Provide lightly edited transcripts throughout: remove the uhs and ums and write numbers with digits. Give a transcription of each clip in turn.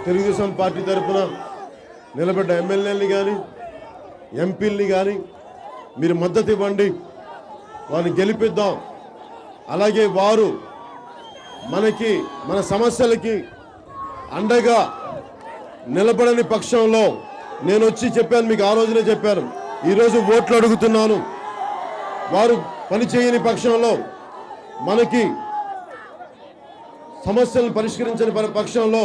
Telugu Desam party తరఫున నిలబడ్డ ఎమ్మెల్యేలని కానీ ఎంపీలని కానీ మీరు మద్దతు ఇవ్వండి, వారిని గెలిపిద్దాం. అలాగే వారు మన సమస్యలకి అండగా నిలబడని పక్షంలో నేను వచ్చి చెప్పాను, మీకు ఆ రోజునే చెప్పాను, ఈరోజు ఓట్లు అడుగుతున్నాను. వారు పని చేయని పక్షంలో మనకి సమస్యలను పరిష్కరించని పక్షంలో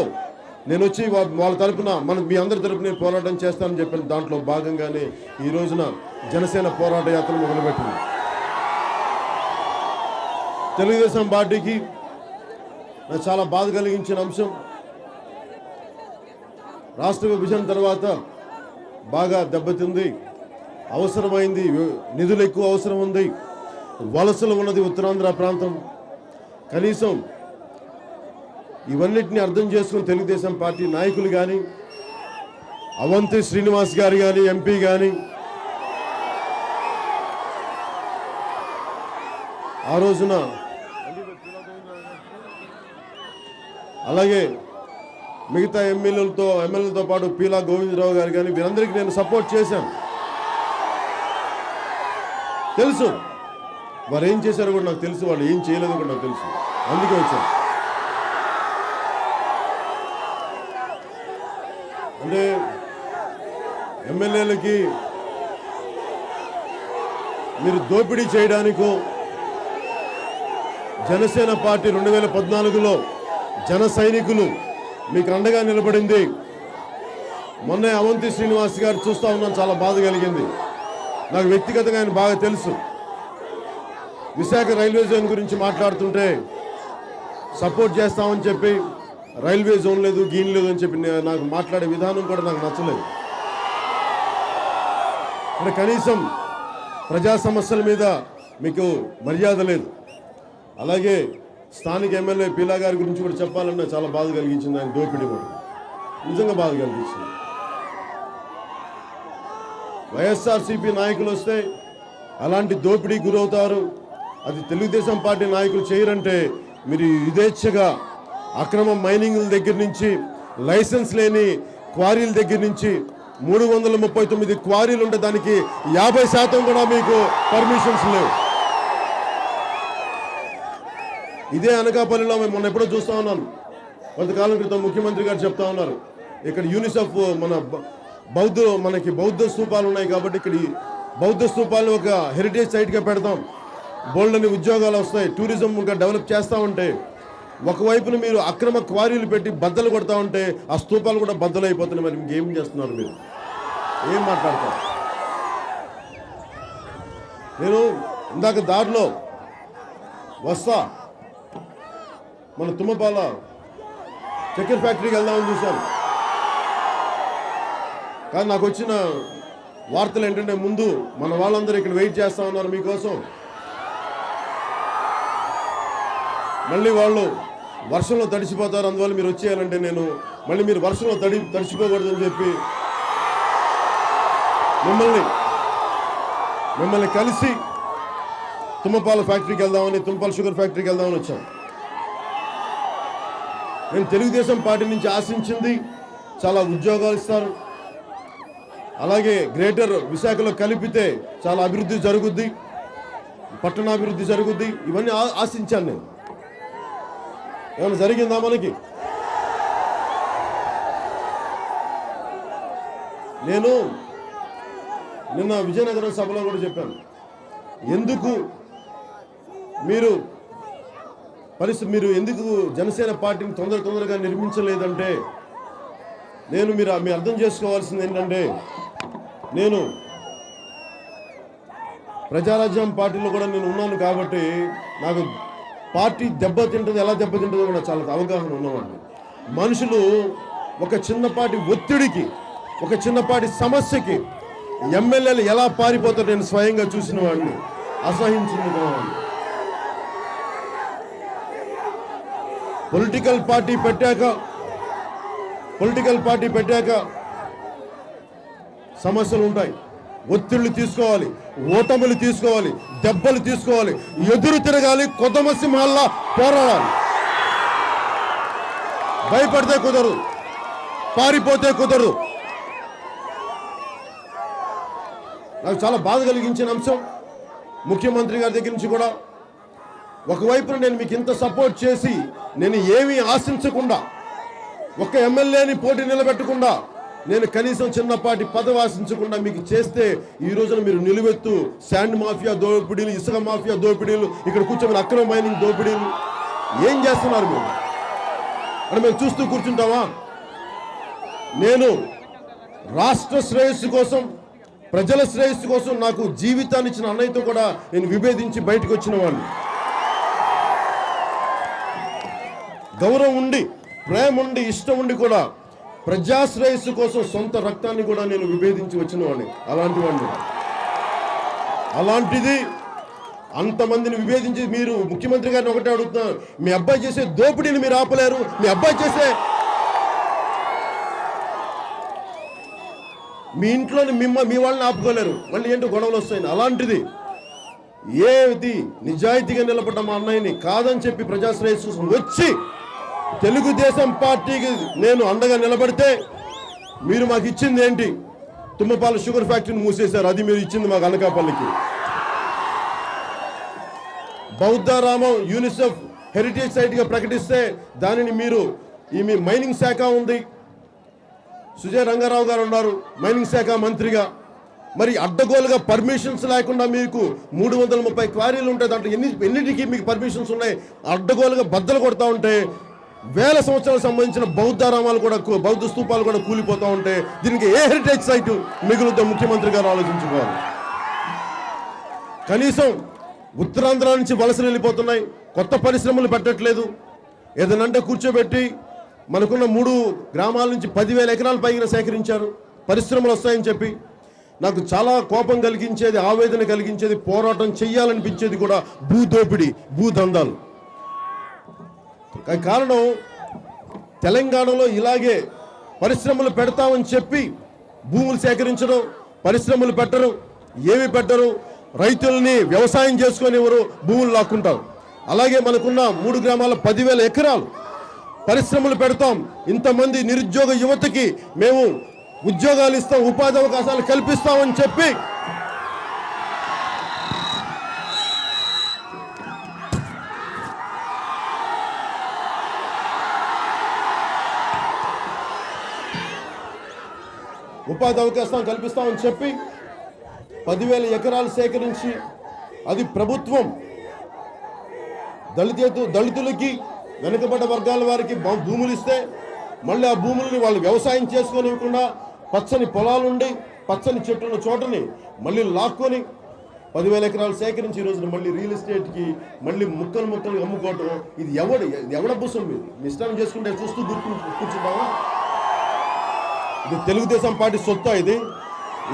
నేను వచ్చి వాళ్ళ తరపున మీ అందరి తరపున నేను పోరాటం చేస్తానని చెప్పిన దాంట్లో భాగంగానే ఈ రోజున జనసేన పోరాట యాత్ర మొదలుపెట్టింది. తెలుగుదేశం పార్టీకి నాకు చాలా బాధ కలిగించిన అంశం, రాష్ట్ర విభజన తర్వాత బాగా దెబ్బతింది, అవసరమైంది, నిధులు ఎక్కువ అవసరం ఉంది, వలసలు ఉన్నది ఉత్తరాంధ్ర ప్రాంతం. కనీసం ఇవన్నిటిని అర్థం చేసుకుని తెలుగుదేశం పార్టీ నాయకులు కానీ, అవంతి శ్రీనివాస్ గారు కానీ, ఎంపీ కానీ ఆ రోజున, అలాగే మిగతా ఎమ్మెల్యేలతో పాటు పీలా గోవిందరావు గారు కానీ వీరందరికీ నేను సపోర్ట్ చేశాను. తెలుసు వారు ఏం చేశారో కూడా నాకు తెలుసు, వాళ్ళు ఏం చేయలేదో కూడా నాకు తెలుసు, అందుకే వచ్చాను. అంటే ఎమ్మెల్యేలకి మీరు దోపిడీ చేయడానికో, జనసేన పార్టీ 2014లో జన సైనికులు మీకు అండగా నిలబడింది. మొన్న అవంతి శ్రీనివాస్ గారు చూస్తూ ఉన్నాను, చాలా బాధ కలిగింది. నాకు వ్యక్తిగతంగా ఆయన బాగా తెలుసు. విశాఖ రైల్వే జోన్ గురించి మాట్లాడుతుంటే సపోర్ట్ చేస్తామని చెప్పి రైల్వే జోన్ లేదు, గీన్ లేదు అని చెప్పి నాకు మాట్లాడే విధానం కూడా నాకు నచ్చలేదు. అంటే కనీసం ప్రజా సమస్యల మీద మీకు మర్యాద లేదు. అలాగే స్థానిక ఎమ్మెల్యే పీలా గారి గురించి కూడా చెప్పాలన్నా చాలా బాధ కలిగించింది. ఆయన దోపిడీ కూడా నిజంగా బాధ కలిగించింది. వైఎస్ఆర్సీపీ నాయకులు వస్తే అలాంటి దోపిడీ గురవుతారు, అది తెలుగుదేశం పార్టీ నాయకులు చేయరంటే మీరు యథేచ్ఛగా అక్రమ మైనింగ్ల దగ్గర నుంచి, లైసెన్స్ లేని క్వారీల దగ్గర నుంచి 339 క్వారీలు ఉంటే దానికి 50% కూడా మీకు పర్మిషన్స్ లేవు. ఇదే అనకాపల్లిలో మేము మొన్న ఎప్పుడో చూస్తూ ఉన్నాను, కొంతకాలం క్రితం ముఖ్యమంత్రి గారు చెప్తా ఉన్నారు, ఇక్కడ యూనిసెఫ్ మనకి బౌద్ధ స్తూపాలు ఉన్నాయి కాబట్టి ఇక్కడ బౌద్ధ స్తూపాలను ఒక హెరిటేజ్ సైట్గా పెడతాం, బోల్డని ఉద్యోగాలు వస్తాయి, టూరిజం ఇంకా డెవలప్ చేస్తూ ఉంటే ఒకవైపున మీరు అక్రమ క్వారీలు పెట్టి బద్దలు కొడతా ఉంటే ఆ స్తూపాలు కూడా బద్దలు అయిపోతున్నాయి. మరి ఇంకేం చేస్తున్నారు మీరు, ఏం మాట్లాడతారు? నేను ఇందాక దారిలో వస్తా మన తుమ్మపాల చక్కెర ఫ్యాక్టరీకి వెళ్దామని చూశాను. కానీ నాకు వచ్చిన వార్తలు ఏంటంటే ముందు మన వాళ్ళందరూ ఇక్కడ వెయిట్ చేస్తూ ఉన్నారు మీకోసం, మళ్ళీ వాళ్ళు వర్షంలో తడిసిపోతారు, అందువల్ల మీరు వచ్చేయాలంటే నేను మళ్ళీ మీరు వర్షంలో తడిసిపోకూడదని చెప్పి మిమ్మల్ని కలిసి తుమ్మపాల ఫ్యాక్టరీకి వెళ్దామని, తుమ్మపాల షుగర్ ఫ్యాక్టరీకి వెళ్దామని వచ్చాను. నేను తెలుగుదేశం పార్టీ నుంచి ఆశించింది చాలా ఉద్యోగాలు ఇస్తారు, అలాగే గ్రేటర్ విశాఖలో కలిపితే చాలా అభివృద్ధి జరుగుద్ది, పట్టణాభివృద్ధి జరుగుద్ది, ఇవన్నీ ఆశించాను నేను. ఏమైనా జరిగిందా మనకి? నేను నిన్న విజయనగరం సభలో కూడా చెప్పాను, ఎందుకు మీరు ఎందుకు జనసేన పార్టీని తొందరగా నిర్మించలేదంటే, మీరు అర్థం చేసుకోవాల్సింది ఏంటంటే, నేను ప్రజారాజ్యం పార్టీలో కూడా నేను ఉన్నాను కాబట్టి నాకు పార్టీ దెబ్బతింటుంది, ఎలా దెబ్బతింటుందో కూడా చాలా అవగాహన ఉన్నవాడిని. మనుషులు ఒక చిన్నపాటి ఒత్తిడికి, ఒక చిన్నపాటి సమస్యకి ఎమ్మెల్యేలు ఎలా పారిపోతారో నేను స్వయంగా చూసిన వాడిని, అసహించింది వాడిని. పొలిటికల్ పార్టీ పెట్టాక సమస్యలు ఉంటాయి, ఒత్తిళ్లు తీసుకోవాలి, ఓటములు తీసుకోవాలి, దెబ్బలు తీసుకోవాలి, ఎదురు తిరగాలి, కొత్త సింహాల్లా పోరాడాలి. భయపడితే కుదరదు. పారిపోతే కుదరదు. నాకు చాలా బాధ కలిగించిన అంశం ముఖ్యమంత్రి గారి దగ్గర నుంచి కూడా. ఒకవైపున నేను మీకు ఇంత సపోర్ట్ చేసి నేను ఏమీ ఆశించకుండా, ఒక్క ఎమ్మెల్యేని పోటీ నిలబెట్టకుండా, నేను కనీసం చిన్నపాటి పదవి ఆశించకుండా మీకు చేస్తే ఈ రోజున మీరు నిలువెత్తు శాండ్ మాఫియా దోపిడీలు, ఇసుక మాఫియా దోపిడీలు, ఇక్కడ కూర్చొని అక్రమ మైనింగ్ దోపిడీలు ఏం చేస్తున్నారు మీరు అని మేము చూస్తూ కూర్చుంటామా? నేను రాష్ట్ర శ్రేయస్సు కోసం, ప్రజల శ్రేయస్సు కోసం నాకు జీవితాన్ని ఇచ్చిన అన్నయ్యతో కూడా నేను విభేదించి బయటకు వచ్చిన వాడిని. గౌరవం ఉండి, ప్రేమ ఉండి, ఇష్టం ఉండి కూడా ప్రజాశ్రేయస్సు కోసం సొంత రక్తాన్ని కూడా నేను విభేదించి వచ్చిన వాడిని. అలాంటిది అంతమందిని విభేదించి మీరు ముఖ్యమంత్రి గారిని ఒకటే అడుగుతున్నారు, మీ అబ్బాయి చేసే దోపిడీని మీరు ఆపలేరు, మీ అబ్బాయి చేసే మీ ఇంట్లోని మీ వాళ్ళని ఆపుకోలేరు, మళ్ళీ ఏంటో గొడవలు వస్తాయి. అలాంటిది ఏది నిజాయితీగా నిలబడ్డ మా అన్నయ్యని కాదని చెప్పి ప్రజాశ్రేయస్సు కోసం వచ్చి తెలుగుదేశం పార్టీకి నేను అండగా నిలబడితే మీరు మాకు ఇచ్చింది ఏంటి? తుమ్మపాల షుగర్ ఫ్యాక్టరీని మూసేశారు, అది మీరు ఇచ్చింది మాకు అనకాపల్లికి. బౌద్ధారామం యూనిసెఫ్ హెరిటేజ్ సైట్గా ప్రకటిస్తే దానిని మీరు మీ మైనింగ్ శాఖ ఉంది, సుజయ్ రంగారావు గారు ఉన్నారు మైనింగ్ శాఖ మంత్రిగా, మరి అడ్డగోలుగా పర్మిషన్స్ లేకుండా మీకు 330 క్వారీలు ఉంటాయి, దాంట్లో ఎన్నిటికీ మీకు పర్మిషన్స్ ఉన్నాయి, అడ్డగోలుగా బద్దలు కొడతా ఉంటే వేల సంవత్సరాలకు సంబంధించిన బౌద్ధారామాలు కూడా, బౌద్ధ స్తూపాలు కూడా కూలిపోతూ ఉంటే దీనికి ఏ హెరిటేజ్ సైటు మిగులుతో ముఖ్యమంత్రి గారు ఆలోచించుకోవాలి. కనీసం ఉత్తరాంధ్ర నుంచి వలసలు వెళ్ళిపోతున్నాయి, కొత్త పరిశ్రమలు పెట్టట్లేదు. ఏదనంటే కూర్చోబెట్టి మనకున్న 3 గ్రామాల నుంచి 10,000 ఎకరాల పైన సేకరించారు, పరిశ్రమలు వస్తాయని చెప్పి. నాకు చాలా కోపం కలిగించేది, ఆవేదన కలిగించేది, పోరాటం చెయ్యాలనిపించేది కూడా భూదోపిడి, భూదందాలు. కారణం తెలంగాణలో ఇలాగే పరిశ్రమలు పెడతామని చెప్పి భూములు సేకరించడం, పరిశ్రమలు పెట్టరు, ఏమి పెట్టరు, రైతుల్ని వ్యవసాయం చేసుకునేవారు భూములు లాక్కుంటారు. అలాగే మనకున్న 3 గ్రామాల 10,000 ఎకరాలు పరిశ్రమలు పెడతాం, ఇంతమంది నిరుద్యోగ యువతకి మేము ఉద్యోగాలు ఇస్తాం, ఉపాధి అవకాశాలు కల్పిస్తామని చెప్పి ఉపాధి అవకాశాలు కల్పిస్తామని చెప్పి 10,000 ఎకరాలు సేకరించి అది ప్రభుత్వం దళితులకి, వెనుకబడ్డ వర్గాల వారికి భూములు ఇస్తే మళ్ళీ ఆ భూములని వాళ్ళు వ్యవసాయం చేసుకోనివ్వకుండా పచ్చని పొలాలుండి పచ్చని చెట్లున్న చోటని మళ్ళీ లాక్కొని 10,000 ఎకరాలు సేకరించి ఈ రోజున మళ్ళీ రియల్ ఎస్టేట్కి మళ్ళీ ముక్కలు అమ్ముకోవటం. ఇది ఎవడ భూసం మీరు మీ ఇష్టాన్ని చేసుకుంటే చూస్తూ కూర్చుంటామా? ఇది తెలుగుదేశం పార్టీ సొత్తు,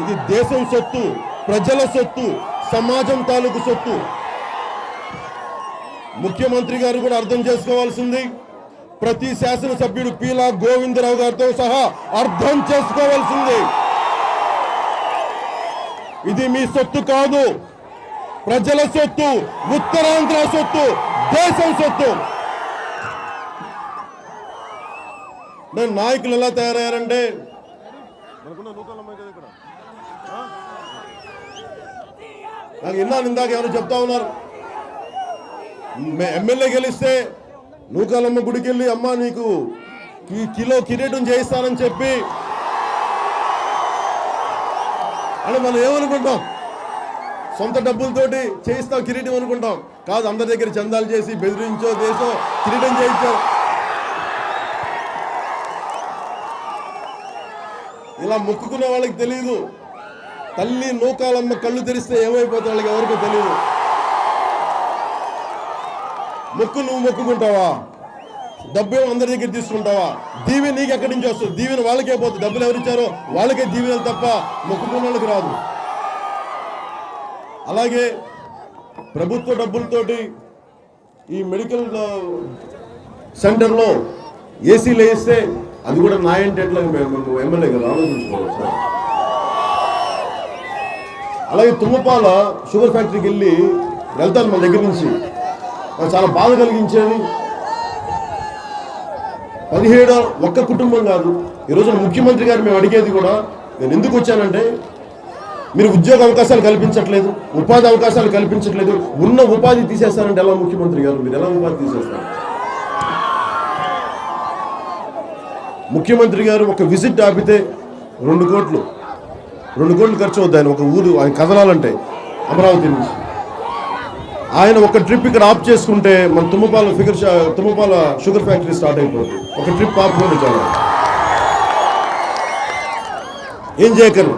ఇది దేశం సొత్తు, ప్రజల సొత్తు, సమాజం తాలూకు సొత్తు. ముఖ్యమంత్రి గారు కూడా అర్థం చేసుకోవాల్సింది, ప్రతి శాసనసభ్యుడు పీలా గోవిందరావు గారితో సహా అర్థం చేసుకోవాల్సింది, ఇది మీ సొత్తు కాదు, ప్రజల సొత్తు, ఉత్తరాంధ్ర సొత్తు, దేశం సొత్తు. నేను నాయకులు ఎలా తయారయ్యారంటే నాకు ఇందాక ఎవరు చెప్తా ఉన్నారు, ఎమ్మెల్యే గెలిస్తే నూకాలమ్మ గుడికి వెళ్ళి అమ్మ నీకు కిలో కిరీటం చేయిస్తానని చెప్పి అని మనం ఏమనుకుంటాం, సొంత డబ్బులతోటి చేయిస్తాం కిరీటం అనుకుంటాం. కాదు, అందరి దగ్గర చందాలు చేసి బెదిరించో దేశం కిరీటం చేయించో. ఇలా మొక్కుకునే వాళ్ళకి తెలియదు, తల్లి నూకాలమ్మ కళ్ళు తెరిస్తే ఏమైపోతే వాళ్ళకి ఎవరికో తెలియదు. నువ్వు మొక్కుకుంటావా? డబ్బు అందరి దగ్గర తీసుకుంటావా? దీవెన నీకు ఎక్కడి నుంచి వస్తుంది? దీవెన వాళ్ళకే పోతుంది, డబ్బులు ఎవరిచ్చారో వాళ్ళకే దీవెనలు తప్ప మొక్కుకున్న వాళ్ళకి రాదు. అలాగే ప్రభుత్వ డబ్బులతోటి ఈ మెడికల్ సెంటర్లో ఏసీలు వేస్తే అది కూడా నా ఏంటి ఎట్లా ఎమ్మెల్యే కదా ఆలోచించుకోవాలి సార్. అలాగే తుమ్మపాల షుగర్ ఫ్యాక్టరీకి వెళ్తాను మన దగ్గర నుంచి, చాలా బాధ కలిగించేది. 17 ఒక్క కుటుంబం కాదు, ఈరోజు ముఖ్యమంత్రి గారు మేము అడిగేది కూడా, నేను ఎందుకు వచ్చానంటే, మీరు ఉద్యోగ అవకాశాలు కల్పించట్లేదు, ఉపాధి అవకాశాలు కల్పించట్లేదు, ఉన్న ఉపాధి తీసేస్తారంటే ఎలా ముఖ్యమంత్రి గారు? మీరు ఎలా ఉపాధి తీసేస్తారు? ముఖ్యమంత్రి గారు ఒక విజిట్ ఆపితే 2 కోట్లు ఖర్చు అవుద్ది. ఆయన ఒక ఊరు ఆయన కదలాలంటే అమరావతి నుంచి. ఆయన ఒక ట్రిప్ ఇక్కడ ఆఫ్ చేసుకుంటే మన తుమ్మపాల షుగర్ ఫ్యాక్టరీ స్టార్ట్ అయిపోతుంది. ఒక ట్రిప్ ఆపుకుంటే చాలా. ఏం చేయగలరు?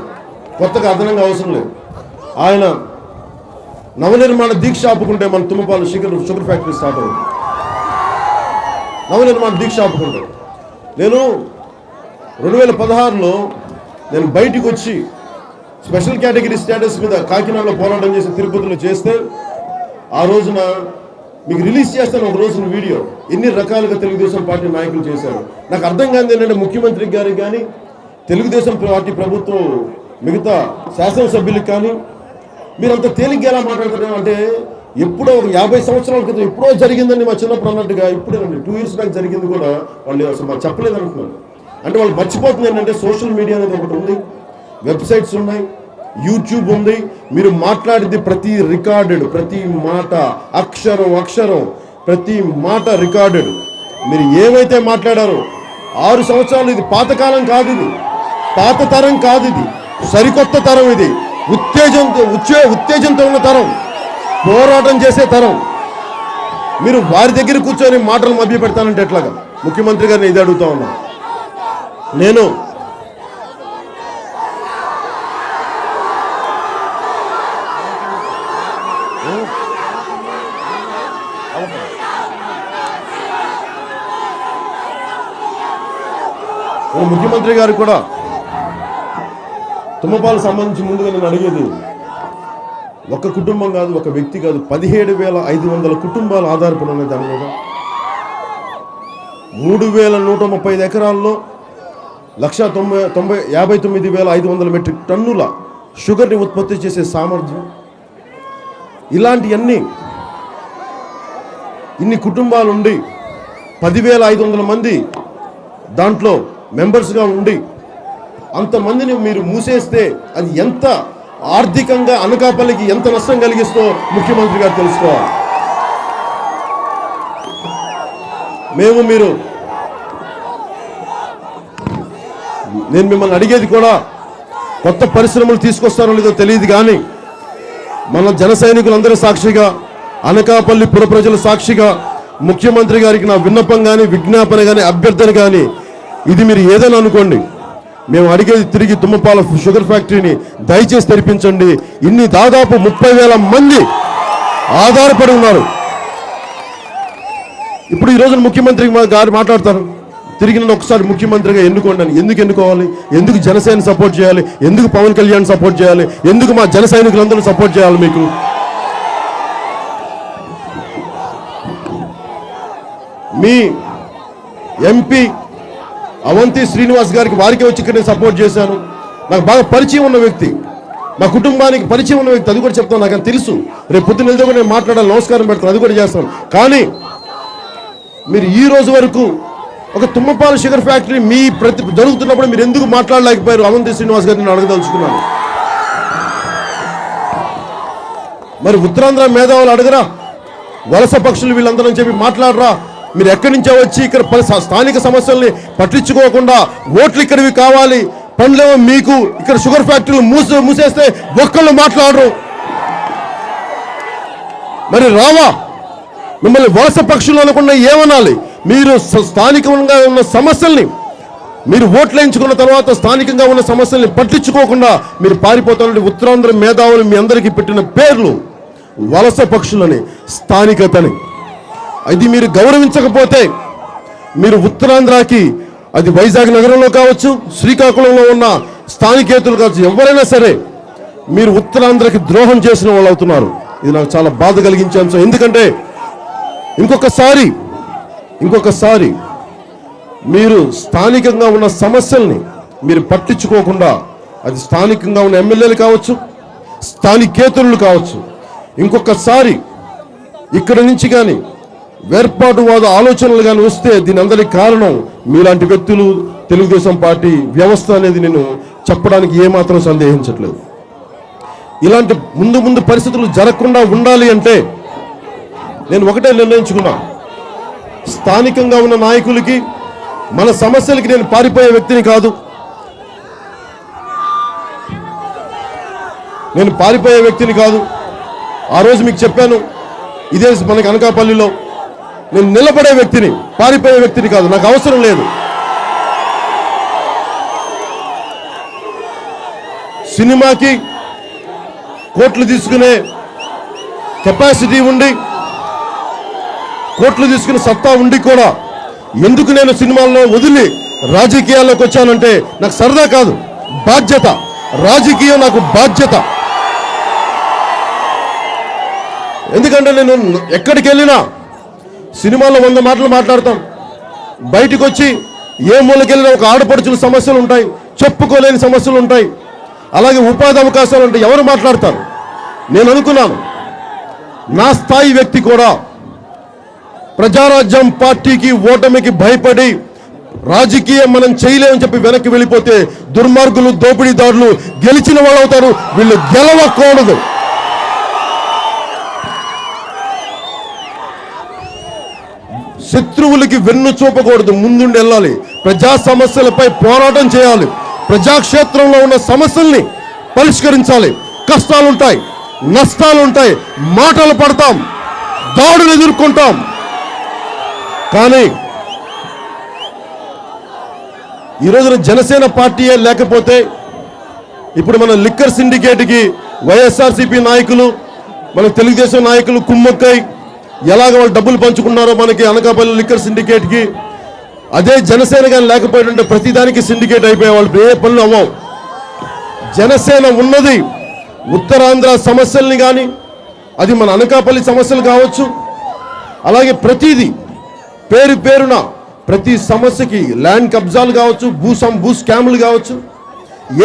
కొత్తగా అదనంగా అవసరం లేదు. ఆయన నవనిర్మాణ దీక్ష ఆపుకుంటే మన తుమ్మపాల షుగర్ ఫ్యాక్టరీ స్టార్ట్ అవుతుంది. నవనిర్మాణ దీక్ష ఆపుకుంటే. నేను 2016లో నేను బయటికి వచ్చి స్పెషల్ కేటగిరీ స్టేటస్ మీద కాకినాడలో పోరాటం చేసి తిరుపతిలో చేస్తే, ఆ రోజున మీకు రిలీజ్ చేస్తాను ఒక రోజున వీడియో, ఎన్ని రకాలుగా తెలుగుదేశం పార్టీ నాయకులు చేశారు. నాకు అర్థం కాదు ఏంటంటే, ముఖ్యమంత్రి గారికి కానీ తెలుగుదేశం పార్టీ ప్రభుత్వం మిగతా శాసనసభ్యులకు కానీ మీరు అంత తేలిగ్గా ఎలా మాట్లాడుతున్నారు అంటే, ఎప్పుడో ఒక 50 సంవత్సరాల క్రితం ఎప్పుడో జరిగిందని మా చిన్నప్పుడు అన్నట్టుగా ఇప్పుడేనండి 2 years బ్యాక్ జరిగింది కూడా వాళ్ళు అసలు మాకు చెప్పలేదు అనుకున్నాను. అంటే వాళ్ళు మర్చిపోతుంది ఏంటంటే, సోషల్ మీడియా అనేది ఒకటి ఉంది, వెబ్సైట్స్ ఉన్నాయి, యూట్యూబ్ ఉంది. మీరు మాట్లాడేది ప్రతి రికార్డెడ్, ప్రతి మాట అక్షరం ప్రతి మాట రికార్డెడ్. మీరు ఏమైతే మాట్లాడారో 6 సంవత్సరాలు, ఇది పాతకాలం కాదు, ఇది పాత తరం కాదు, ఇది సరికొత్త తరం, ఇది ఉత్తేజంతో ఉన్న తరం, పోరాటం చేసే తరం. మీరు వారి దగ్గర కూర్చొని మాటలు మభ్య పెడతానంటే ఎట్లాగా? ముఖ్యమంత్రి గారిని ఇది అడుగుతా ఉన్నా నేను. ముఖ్యమంత్రి గారు కూడా తుమ్మపాలకు సంబంధించి ముందుగా నేను అడిగేది, ఒక కుటుంబం కాదు, ఒక వ్యక్తి కాదు, 17,500 కుటుంబాలు ఆధారపడి ఉన్నాయి దాని మీద. 3,135 ఎకరాల్లో 1,59,500 మెట్రిక్ టన్నుల షుగర్ని ఉత్పత్తి చేసే సామర్థ్యం. ఇలాంటివన్నీ ఇన్ని కుటుంబాలు ఉండి 10,500 మంది దాంట్లో మెంబర్స్గా ఉండి అంతమందిని మీరు మూసేస్తే అది ఎంత ఆర్థికంగా అనకాపల్లికి ఎంత నష్టం కలిగిస్తో ముఖ్యమంత్రి గారు తెలుసుకోవాలి. నేను మిమ్మల్ని అడిగేది కూడా, కొత్త పరిశ్రమలు తీసుకొస్తారో లేదో తెలియదు కానీ, మన జన సైనికులందరూ సాక్షిగా, అనకాపల్లి పుర ప్రజల సాక్షిగా ముఖ్యమంత్రి గారికి నా విన్నపం కానీ, విజ్ఞాపన కానీ, అభ్యర్థన కానీ, ఇది మీరు ఏదైనా అనుకోండి, మేము అడిగేది తిరిగి తుమ్మపాల షుగర్ ఫ్యాక్టరీని దయచేసి తెరిపించండి. ఇన్ని దాదాపు 30,000 మంది ఆధారపడి ఉన్నారు. ఇప్పుడు ఈరోజు ముఖ్యమంత్రి గారు మాట్లాడతారు, తిరిగి నన్ను ఒకసారి ముఖ్యమంత్రిగా ఎన్నుకోండి అని. ఎందుకు ఎన్నుకోవాలి? ఎందుకు జనసేన సపోర్ట్ చేయాలి? ఎందుకు పవన్ కళ్యాణ్ సపోర్ట్ చేయాలి? ఎందుకు మా జన సైనికులందరూ సపోర్ట్ చేయాలి? మీకు మీ ఎంపీ అవంతి శ్రీనివాస్ గారికి, వారికి వచ్చి ఇక్కడ నేను సపోర్ట్ చేశాను. నాకు బాగా పరిచయం ఉన్న వ్యక్తి, మా కుటుంబానికి పరిచయం ఉన్న వ్యక్తి, అది కూడా చెప్తాను. నాకు తెలుసు, రేపు పొద్దున్న వెళ్తే కూడా నేను మాట్లాడాలి, నమస్కారం పెడతాను, అది కూడా చేస్తాను. కానీ మీరు ఈ రోజు వరకు ఒక తుమ్మపాల షుగర్ ఫ్యాక్టరీ మీ జరుగుతున్నప్పుడు మీరు ఎందుకు మాట్లాడలేకపోయారు? అవంతి శ్రీనివాస్ గారిని నేను అడగదలుచుకున్నాను. మరి ఉత్తరాంధ్ర మేధావులు అడగరా? వలస పక్షులు వీళ్ళందరూ చెప్పి మాట్లాడరా? మీరు ఎక్కడి నుంచో వచ్చి ఇక్కడ స్థానిక సమస్యల్ని పట్టించుకోకుండా ఓట్లు ఇక్కడివి కావాలి, పనులేమో మీకు, ఇక్కడ షుగర్ ఫ్యాక్టరీలు మూసేస్తే ఒక్కళ్ళు మాట్లాడరు. మరి రావా? మిమ్మల్ని వలస పక్షులు అనకుండా ఏమనాలి? మీరు స్థానికంగా ఉన్న సమస్యల్ని, మీరు ఓట్లు వేయించుకున్న తర్వాత స్థానికంగా ఉన్న సమస్యల్ని పట్టించుకోకుండా మీరు పారిపోతారంటే ఉత్తరాంధ్ర మేధావులు మీ అందరికీ పెట్టిన పేర్లు వలస పక్షులని, స్థానికతని. అది మీరు గౌరవించకపోతే మీరు ఉత్తరాంధ్రకి, అది వైజాగ్ నగరంలో కావచ్చు, శ్రీకాకుళంలో ఉన్న స్థానికేతులు కావచ్చు, ఎవరైనా సరే మీరు ఉత్తరాంధ్రకి ద్రోహం చేసిన వాళ్ళు అవుతున్నారు. ఇది నాకు చాలా బాధ కలిగించే అంశం. ఎందుకంటే ఇంకొకసారి మీరు స్థానికంగా ఉన్న సమస్యల్ని మీరు పట్టించుకోకుండా, అది స్థానికంగా ఉన్న ఎమ్మెల్యేలు కావచ్చు, స్థానికేతరులు కావచ్చు, ఇంకొకసారి ఇక్కడ నుంచి కానీ వేర్పాటువాద ఆలోచనలు కానీ వస్తే దీని అందరికి కారణం మీలాంటి వ్యక్తులు, తెలుగుదేశం పార్టీ వ్యవస్థ అనేది నేను చెప్పడానికి ఏమాత్రం సందేహించట్లేదు. ఇలాంటి ముందు పరిస్థితులు జరగకుండా ఉండాలి అంటే నేను ఒకటే నిర్ణయించుకున్నా, స్థానికంగా ఉన్న నాయకులకి మన సమస్యలకి నేను పారిపోయే వ్యక్తిని కాదు. ఆ రోజు మీకు చెప్పాను, ఇదే మనకి అనకాపల్లిలో నేను నిలబడే వ్యక్తిని, పారిపోయే వ్యక్తిని కాదు. నాకు అవసరం లేదు. సినిమాకి కోట్లు తీసుకునే కెపాసిటీ ఉండి, కోట్లు తీసుకునే సత్తా ఉండి కూడా ఎందుకు నేను సినిమాల్లో వదిలి రాజకీయాల్లోకి వచ్చానంటే నాకు సరదా కాదు, బాధ్యత. రాజకీయం నాకు బాధ్యత. ఎందుకంటే నేను ఎక్కడికి వెళ్ళినా సినిమాలో 100 మాటలు మాట్లాడతాం, బయటికి వచ్చి ఏ మూలకెళ్ళినా ఒక ఆడపడుచుల సమస్యలు ఉంటాయి, చెప్పుకోలేని సమస్యలు ఉంటాయి, అలాగే ఉపాధి అవకాశాలు ఉంటాయి. ఎవరు మాట్లాడతారు? నేను అనుకున్నాను, నా స్థాయి వ్యక్తి కూడా ప్రజారాజ్యం పార్టీకి ఓటమికి భయపడి రాజకీయం మనం చేయలేమని చెప్పి వెనక్కి వెళ్ళిపోతే దుర్మార్గులు, దోపిడీదారులు గెలిచిన వాళ్ళు అవుతారు. వీళ్ళు గెలవకూడదు. శత్రువులకి వెన్ను చూపకూడదు, ముందుండి వెళ్ళాలి. ప్రజా సమస్యలపై పోరాటం చేయాలి. ప్రజాక్షేత్రంలో ఉన్న సమస్యల్ని పరిష్కరించాలి. కష్టాలుంటాయి, నష్టాలుంటాయి, మాటలు పడతాం, దాడులు ఎదుర్కొంటాం. కానీ ఈ రోజున జనసేన పార్టీయే లేకపోతే ఇప్పుడు మన లిక్కర్ సిండికేట్కి వైఎస్ఆర్సీపీ నాయకులు, మన తెలుగుదేశం నాయకులు కుమ్మక్కై ఎలాగ వాళ్ళు డబ్బులు పంచుకున్నారో మనకి అనకాపల్లి లిక్కర్ సిండికేట్కి, అదే జనసేన కానీ లేకపోయింటే ప్రతిదానికి సిండికేట్ అయిపోయే వాళ్ళు ఏ పనులు అవ్వవు. జనసేన ఉన్నది ఉత్తరాంధ్ర సమస్యల్ని కానీ, అది మన అనకాపల్లి సమస్యలు కావచ్చు, అలాగే ప్రతిదీ పేరున ప్రతి సమస్యకి ల్యాండ్ కబ్జాలు కావచ్చు, భూ స్కాములు కావచ్చు,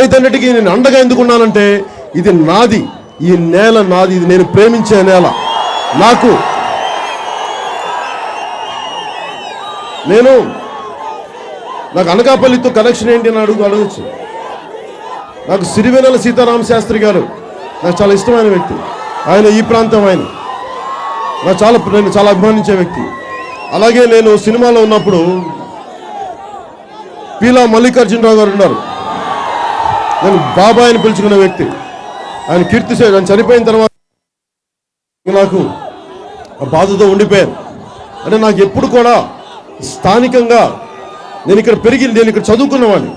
ఏదన్నిటికీ నేను అండగా ఎందుకున్నానంటే ఇది నాది, ఈ నేల నాది, ఇది నేను ప్రేమించే నేల. నాకు అనకాపల్లితో కనెక్షన్ ఏంటి అని అడగచ్చు. నాకు సిరివెన్నెల సీతారామ శాస్త్రి గారు నాకు చాలా ఇష్టమైన వ్యక్తి. ఆయన ఈ ప్రాంతం, ఆయన నేను చాలా అభిమానించే వ్యక్తి. అలాగే నేను సినిమాలో ఉన్నప్పుడు పీలా మల్లికార్జునరావు గారు ఉన్నారు, నేను బాబాయ్ అని పిలుచుకునే వ్యక్తి. ఆయన కీర్తిశేష్, ఆయన చనిపోయిన తర్వాత నాకు ఆ బాధతో ఉండిపోయాను. అంటే నాకు ఎప్పుడు కూడా స్థానికంగా నేను ఇక్కడ చదువుకున్నవాడిని,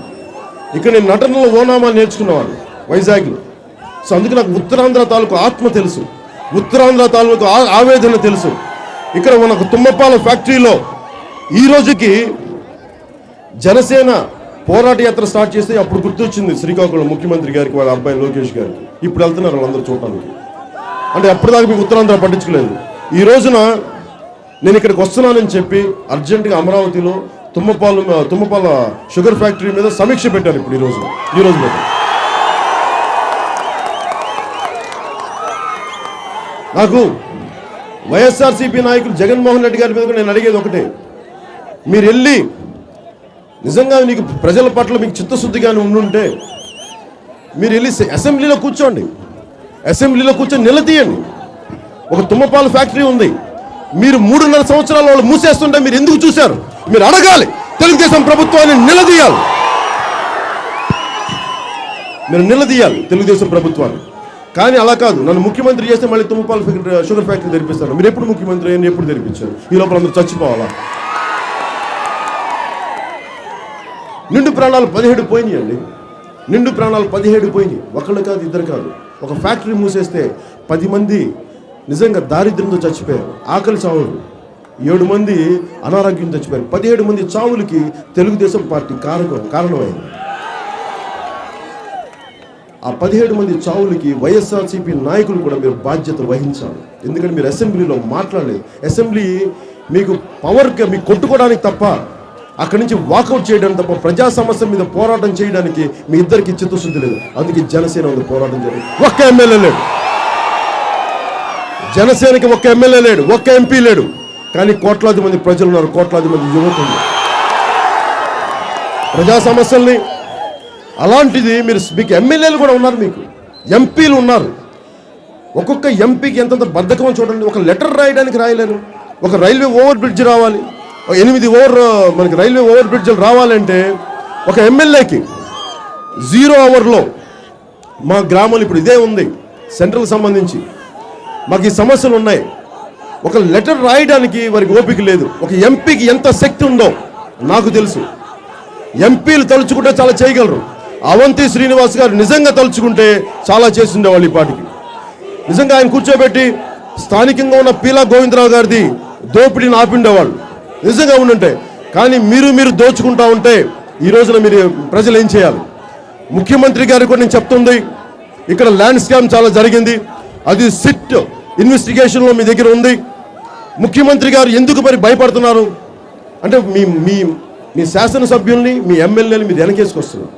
ఇక్కడ నేను నటనలో ఓనామా నేర్చుకున్నవాడిని వైజాగ్లో. సో అందుకే నాకు ఉత్తరాంధ్ర తాలూకు ఆత్మ తెలుసు, ఉత్తరాంధ్ర తాలూకు ఆవేదన తెలుసు. ఇక్కడ మనకు తుమ్మపాల ఫ్యాక్టరీలో ఈ రోజుకి జనసేన పోరాట యాత్ర స్టార్ట్ చేస్తే అప్పుడు గుర్తొచ్చింది శ్రీకాకుళం ముఖ్యమంత్రి గారికి, వాళ్ళ అబ్బాయి లోకేష్ గారికి. ఇప్పుడు వెళ్తున్నారు వాళ్ళందరూ చూడటానికి. అంటే అప్పటిదాకా మీకు ఉత్తరాంధ్ర పట్టించుకోలేదు. ఈ రోజున నేను ఇక్కడికి వస్తున్నానని చెప్పి అర్జెంటుగా అమరావతిలో తుమ్మపాల షుగర్ ఫ్యాక్టరీ మీద సమీక్ష పెట్టారు. ఇప్పుడు ఈ రోజు పెట్టారు. నాకు వైఎస్ఆర్సీపీ నాయకులు జగన్మోహన్ రెడ్డి గారి మీద నేను అడిగేది ఒకటే, మీరు వెళ్ళి నిజంగా మీకు ప్రజల పట్ల మీకు చిత్తశుద్ధిగానే ఉండుంటే మీరు వెళ్ళి అసెంబ్లీలో కూర్చోండి, అసెంబ్లీలో కూర్చొని నిలదీయండి. ఒక తుమ్మపాల ఫ్యాక్టరీ ఉంది, మీరు 3.5 సంవత్సరాల వాళ్ళు మూసేస్తుంటే మీరు ఎందుకు చూశారు? మీరు అడగాలి, తెలుగుదేశం ప్రభుత్వాన్ని నిలదీయాలి. మీరు నిలదీయాలి తెలుగుదేశం ప్రభుత్వాన్ని. కానీ అలా కాదు, నన్ను ముఖ్యమంత్రి చేస్తే మళ్ళీ తుమ్మపాల షుగర్ ఫ్యాక్టరీ తెరిపిస్తారు. మీరు ఎప్పుడు ముఖ్యమంత్రి అయ్యి ఎప్పుడు తెరిపించారు? ఈ లోపల అందరూ చచ్చిపోవాలా? నిండు ప్రాణాలు 17 పోయినాయండి. నిండు ప్రాణాలు 17 పోయినాయి. ఒకళ్ళు కాదు, ఇద్దరు కాదు. ఒక ఫ్యాక్టరీ మూసేస్తే 10 మంది నిజంగా దారిద్ర్యంతో చచ్చిపోయారు, ఆకలి చావులు. 7 మంది అనారోగ్యం చచ్చిపోయారు. 17 మంది చావులకి తెలుగుదేశం పార్టీ కారణమైంది. ఆ 17 మంది చావులకి వైఎస్ఆర్సీపీ నాయకులు కూడా మీరు బాధ్యత వహించాలి. ఎందుకంటే మీరు అసెంబ్లీలో మాట్లాడలేదు. అసెంబ్లీ మీకు పవర్గా మీకు కొట్టుకోవడానికి తప్ప, అక్కడి నుంచి వాకౌట్ చేయడానికి తప్ప, ప్రజా సమస్య మీద పోరాటం చేయడానికి మీ ఇద్దరికి చిత్తశుద్ధి లేదు. అందుకే జనసేన ఉంది పోరాటం చేయడం. ఒక్క ఎమ్మెల్యే లేడు జనసేనకి, ఒక్క ఎమ్మెల్యే లేడు, ఒక్క ఎంపీ లేడు. కానీ కోట్లాది మంది ప్రజలు ఉన్నారు, కోట్లాది మంది యువకులు. ప్రజా సమస్యల్ని. అలాంటిది మీకు ఎమ్మెల్యేలు కూడా ఉన్నారు, మీకు ఎంపీలు ఉన్నారు. ఒక్కొక్క ఎంపీకి ఎంతంత బద్ధకం చూడండి. ఒక లెటర్ రాయడానికి రాయలేరు. ఒక రైల్వే ఓవర్ బ్రిడ్జ్ రావాలి, 8 మనకి రైల్వే ఓవర్ బ్రిడ్జ్లు రావాలంటే ఒక ఎమ్మెల్యేకి 0 అవర్లో మా గ్రామంలో ఇప్పుడు ఇదే ఉంది, సెంట్రల్ సంబంధించి మాకు ఈ సమస్యలు ఉన్నాయి. ఒక లెటర్ రాయడానికి వారికి ఓపిక లేదు. ఒక ఎంపీకి ఎంత శక్తి ఉందో నాకు తెలుసు. ఎంపీలు తలుచుకుంటే చాలా చేయగలరు. అవంతి శ్రీనివాస్ గారు నిజంగా తలుచుకుంటే చాలా చేసి ఉండేవాళ్ళు ఈ పాటికి. నిజంగా ఆయన కూర్చోబెట్టి స్థానికంగా ఉన్న పీలా గోవిందరావు గారిది దోపిడీని ఆపిండేవాళ్ళు నిజంగా ఉండుంటే. కానీ మీరు దోచుకుంటా ఉంటే ఈ రోజున మీరు ప్రజలు ఏం చేయాలి? ముఖ్యమంత్రి గారు కూడా నేను చెప్తుంది, ఇక్కడ ల్యాండ్ స్కామ్ చాలా జరిగింది, అది సిట్ ఇన్వెస్టిగేషన్లో మీ దగ్గర ఉంది. ముఖ్యమంత్రి గారు ఎందుకు మరి భయపడుతున్నారు అంటే మీ శాసనసభ్యుల్ని, మీ ఎమ్మెల్యేని మీరు వెనకేసుకొస్తున్నారు.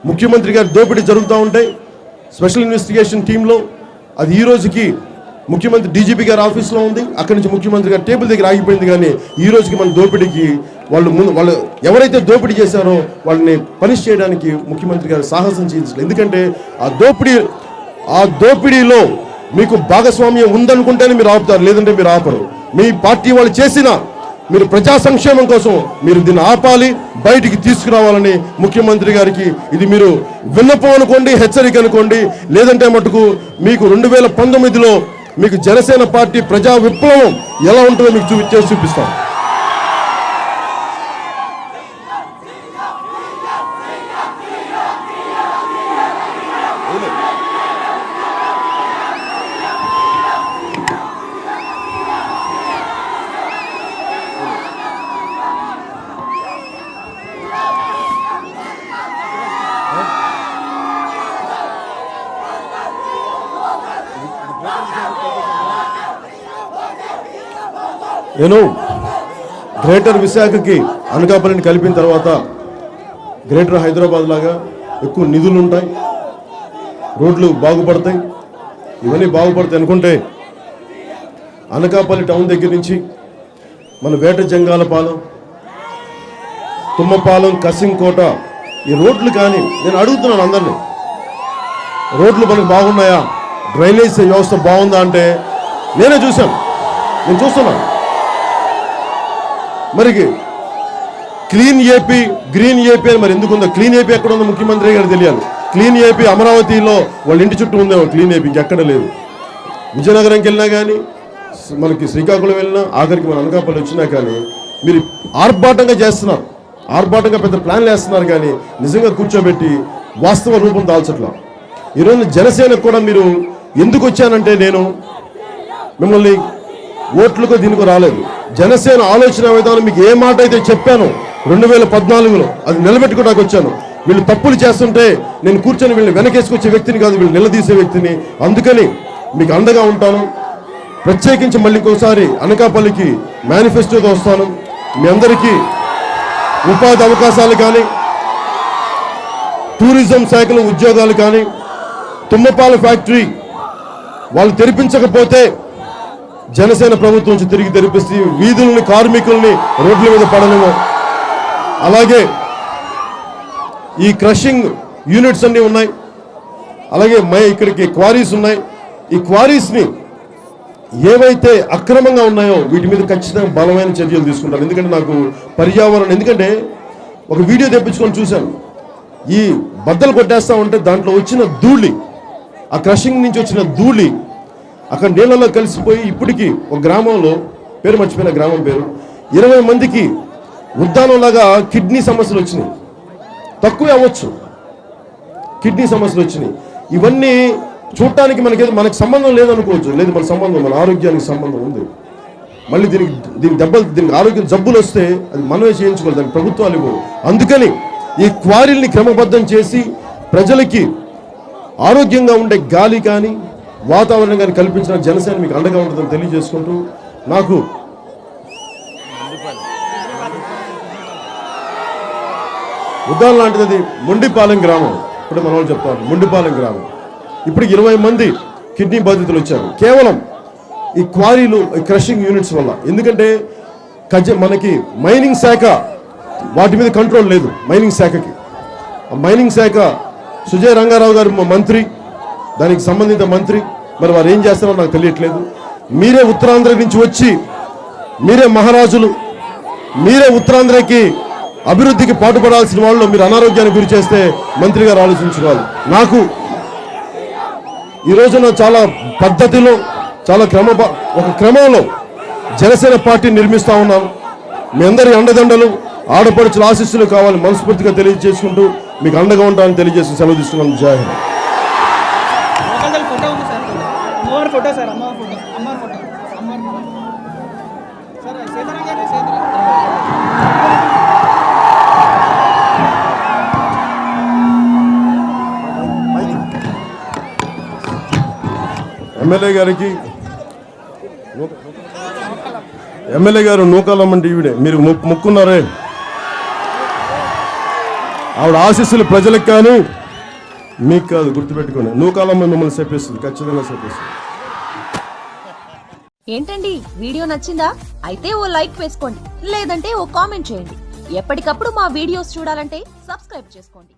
ముఖ్యమంత్రి గారి దోపిడీ జరుగుతూ ఉంటాయి స్పెషల్ ఇన్వెస్టిగేషన్ టీంలో. అది ఈ రోజుకి ముఖ్యమంత్రి డీజీపీ గారి ఆఫీస్లో ఉంది. అక్కడి నుంచి ముఖ్యమంత్రి గారి టేబుల్ దగ్గర ఆగిపోయింది. కానీ ఈ రోజుకి మన దోపిడీకి వాళ్ళు ఎవరైతే దోపిడీ చేశారో వాళ్ళని పనిష్ చేయడానికి ముఖ్యమంత్రి గారు సాహసం చేయించలేదు. ఎందుకంటే ఆ దోపిడీలో మీకు భాగస్వామ్యం ఉందనుకుంటేనే మీరు ఆపుతారు, లేదంటే మీరు ఆపరు. మీ పార్టీ వాళ్ళు చేసిన మీరు ప్రజా సంక్షేమం కోసం మీరు దీన్ని ఆపాలి, బయటికి తీసుకురావాలని ముఖ్యమంత్రి గారికి ఇది మీరు విన్నపం అనుకోండి, హెచ్చరిక అనుకోండి. లేదంటే మటుకు మీకు 2019లో మీకు జనసేన పార్టీ ప్రజా విప్లవం ఎలా ఉంటుందో మీకు చూపిస్తాం. నేను గ్రేటర్ విశాఖకి అనకాపల్లిని కలిపిన తర్వాత గ్రేటర్ హైదరాబాద్ లాగా ఎక్కువ నిధులు ఉంటాయి, రోడ్లు బాగుపడతాయి, ఇవన్నీ బాగుపడతాయి అనుకుంటే అనకాపల్లి టౌన్ దగ్గర నుంచి మన వేట జంగాలపాలెం, తుమ్మపాలెం, కసింకోట ఈ రోడ్లు కానీ నేను అడుగుతున్నాను అందరినీ, రోడ్లు మనకు బాగున్నాయా, డ్రైనేజ్ వ్యవస్థ బాగుందా అంటే నేను చూస్తున్నాను. మరి క్లీన్ ఏపీ, గ్రీన్ ఏపీ అని మరి ఎందుకుందో, క్లీన్ ఏపీ ఎక్కడ ఉందో ముఖ్యమంత్రి గారు తెలియాలి. క్లీన్ ఏపీ అమరావతిలో వాళ్ళ ఇంటి చుట్టూ ఉందేమో క్లీన్ ఏపీ, ఇంకెక్కడ లేదు. విజయనగరంకి వెళ్ళినా కానీ, మనకి శ్రీకాకుళం వెళ్ళినా, ఆఖరికి మన అనకాపల్లి వచ్చినా కానీ మీరు ఆర్భాటంగా చేస్తున్నారు, ఆర్భాటంగా పెద్ద ప్లాన్లు వేస్తున్నారు. కానీ నిజంగా కూర్చోబెట్టి వాస్తవ రూపం దాల్చట్లా. ఈరోజు జనసేనకు కూడా మీరు ఎందుకు వచ్చానంటే, నేను మిమ్మల్ని ఓట్లకు దీనికి రాలేదు. జనసేన ఆలోచన విధానం మీకు ఏ మాట అయితే చెప్పానో 2014లో అది నిలబెట్టుకోవడానికి వచ్చాను. వీళ్ళు తప్పులు చేస్తుంటే నేను కూర్చొని వీళ్ళని వెనకేసుకొచ్చే వ్యక్తిని కాదు, వీళ్ళు నిలదీసే వ్యక్తిని. అందుకని మీకు అండగా ఉంటాను. ప్రత్యేకించి మళ్ళీ ఇంకోసారి అనకాపల్లికి మేనిఫెస్టోతో వస్తాను. మీ అందరికీ ఉపాధి అవకాశాలు కానీ, టూరిజం శాఖలో ఉద్యోగాలు కానీ, తుమ్మపాల ఫ్యాక్టరీ వాళ్ళు తెరిపించకపోతే జనసేన ప్రభుత్వం నుంచి తిరిగి తెరిపిస్తే వీధుల్ని, కార్మికుల్ని రోడ్ల మీద పడలేము. అలాగే ఈ క్రషింగ్ యూనిట్స్ అన్నీ ఉన్నాయి, అలాగే ఇక్కడికి క్వారీస్ ఉన్నాయి. ఈ క్వారీస్ని ఏవైతే అక్రమంగా ఉన్నాయో వీటి మీద ఖచ్చితంగా బలమైన చర్యలు తీసుకుంటాను. ఎందుకంటే నాకు పర్యావరణం, ఎందుకంటే ఒక వీడియో తెప్పించుకొని చూశాను, ఈ బద్దలు కొట్టేస్తా ఉంటే దాంట్లో వచ్చిన ధూళి, ఆ క్రషింగ్ నుంచి వచ్చిన ధూళి అక్కడ నీళ్ళలో కలిసిపోయి ఇప్పటికీ ఒక గ్రామంలో, పేరు మర్చిపోయిన గ్రామం పేరు, 20 మందికి ఉద్దానంలాగా కిడ్నీ సమస్యలు వచ్చినాయి. తక్కువే అవ్వచ్చు, కిడ్నీ సమస్యలు వచ్చినాయి. ఇవన్నీ చూడటానికి మనకి సంబంధం లేదనుకోవచ్చు, లేదు మన సంబంధం, మన ఆరోగ్యానికి సంబంధం ఉంది. మళ్ళీ దీనికి ఆరోగ్యం జబ్బులు వస్తే అది మనమే చేయించుకోవాలి, దానికి ప్రభుత్వాలు ఇవ్వవు. అందుకని ఈ క్వారీల్ని క్రమబద్ధం చేసి ప్రజలకి ఆరోగ్యంగా ఉండే గాలి కానీ, వాతావరణం కానీ కల్పించిన జనసేన మీకు అండగా ఉంటుందని తెలియజేసుకుంటూ, నాకు ఉదాహరణ లాంటిది మొండిపాలెం గ్రామం, ఇప్పుడు మన వాళ్ళు చెప్తారు, మొండిపాలెం గ్రామం ఇప్పుడు 20 మంది కిడ్నీ బాధితులు వచ్చారు కేవలం ఈ క్వారీలు, క్రషింగ్ యూనిట్స్ వల్ల. ఎందుకంటే మనకి మైనింగ్ శాఖ వాటి మీద కంట్రోల్ లేదు మైనింగ్ శాఖకి. ఆ మైనింగ్ శాఖ సుజయ్ రంగారావు గారు మంత్రి, దానికి సంబంధిత మంత్రి, మరి వారు ఏం చేస్తారో నాకు తెలియట్లేదు. మీరే ఉత్తరాంధ్ర నుంచి వచ్చి మీరే మహారాజులు, మీరే ఉత్తరాంధ్రకి అభివృద్ధికి పాటుపడాల్సిన వాళ్ళు మీరు అనారోగ్యానికి గురి చేస్తే మంత్రి గారు ఆలోచించుకోవాలి. నాకు ఈ రోజున చాలా పద్ధతిలో చాలా ఒక క్రమంలో జనసేన పార్టీ నిర్మిస్తా ఉన్నాం. మీ అందరి అండదండలు ఆడపడుచుల ఆశీస్సులు కావాలి మనస్ఫూర్తిగా తెలియజేసుకుంటూ మీకు అండగా ఉంటానని తెలియజేసి సెలవు తీసుకున్నాను. జై హింద్. ఎమ్మెల్యే గారు నూకాలమ్మ ఈవిడే, మీరు మొక్కున్నారే, ఆవిడ ఆశీస్సులు ప్రజలకు కానీ మీకు కాదు, గుర్తుపెట్టుకోండి. నూకాలమ్మ మిమ్మల్ని చెప్పేస్తుంది, ఖచ్చితంగా చెప్పేస్తుంది. ఏంటండి వీడియో నచ్చిందా? అయితే ఓ లైక్ వేసుకోండి, లేదంటే ఓ కామెంట్ చేయండి. ఎప్పటికప్పుడు మా వీడియోస్ చూడాలంటే సబ్స్క్రైబ్ చేసుకోండి.